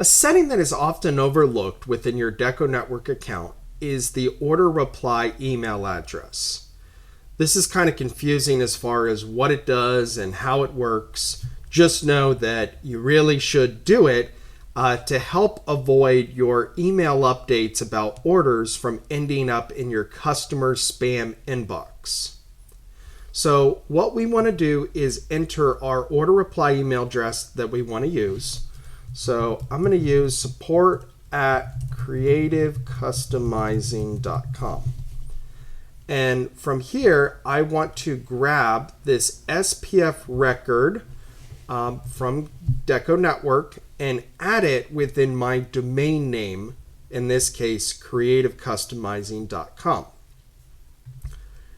A setting that is often overlooked within your DecoNetwork account is the order reply email address. This is kind of confusing as far as what it does and how it works. Just know that you really should do it to help avoid your email updates about orders from ending up in your customer spam inbox. So what we want to do is enter our order reply email address that we want to use. So I'm going to use support@creativecustomizing.com. And from here, I want to grab this SPF record from DecoNetwork and add it within my domain name, in this case, creativecustomizing.com.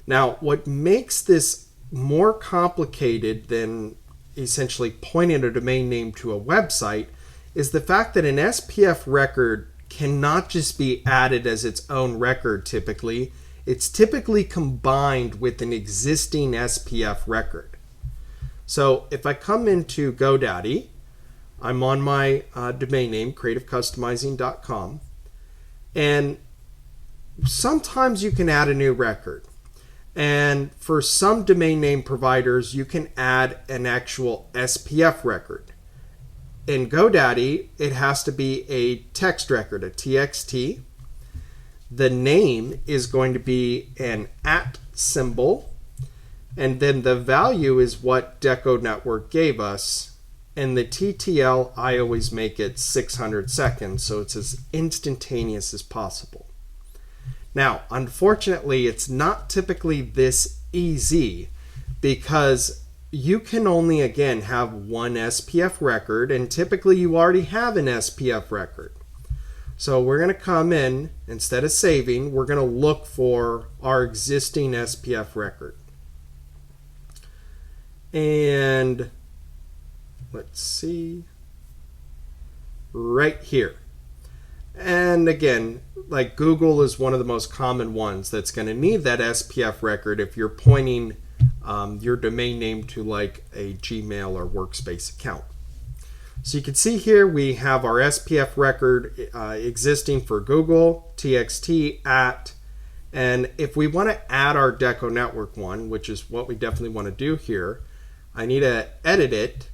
Now, what makes this more complicated than essentially pointing a domain name to a website is the fact that an SPF record cannot just be added as its own record typically. It's typically combined with an existing SPF record. So if I come into GoDaddy, I'm on my domain name, creativecustomizing.com, and sometimes you can add a new record. And for some domain name providers, you can add an actual SPF record. In GoDaddy, it has to be a text record, a TXT. The name is going to be an @ symbol, and then the value is what DecoNetwork gave us. And the TTL, I always make it 600 seconds, so it's as instantaneous as possible. Now, unfortunately, it's not typically this easy because you can only, again, have one SPF record, and typically you already have an SPF record. So we're going to come in, instead of saving, we're going to look for our existing SPF record. And let's see, right here. And again, like Google is one of the most common ones that's going to need that SPF record if you're pointing your domain name to like a Gmail or Workspace account. So you can see here we have our SPF record existing for Google, TXT, and if we want to add our DecoNetwork one, which is what we definitely want to do here, I need to edit it.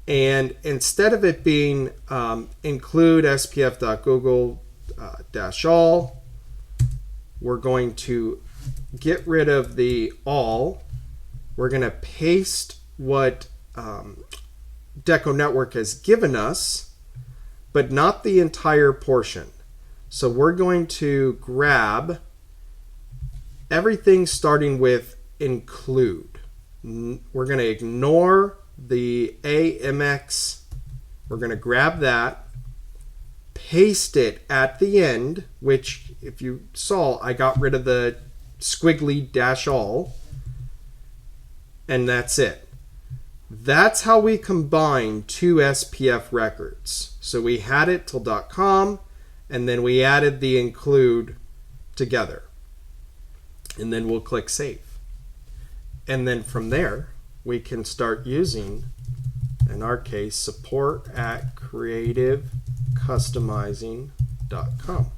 And instead of it being include spf.google-all, we're going to get rid of the all. We're going to paste what DecoNetwork has given us, but not the entire portion. So we're going to grab everything starting with include. We're going to ignore the AMX. We're going to grab that, paste it at the end, which if you saw, I got rid of the squiggly -all, and that's it. That's how we combine two SPF records. So we had it till .com, and then we added the include together. And then we'll click save. And then from there, we can start using, in our case, support@creativecustomizing.com.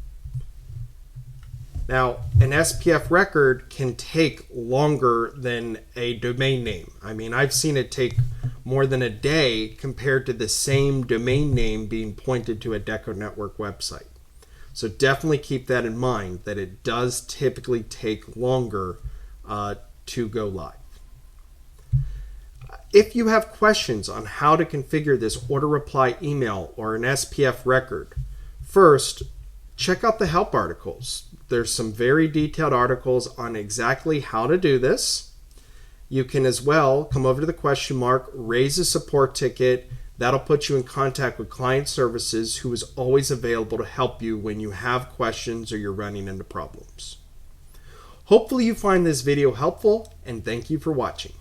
Now, an SPF record can take longer than a domain name. I mean, I've seen it take more than a day compared to the same domain name being pointed to a DecoNetwork website. So definitely keep that in mind, that it does typically take longer to go live. If you have questions on how to configure this order reply email or an SPF record, first, check out the help articles. There's some very detailed articles on exactly how to do this. You can as well come over to the question mark, raise a support ticket. That'll put you in contact with client services, who is always available to help you when you have questions or you're running into problems. Hopefully you find this video helpful, and thank you for watching.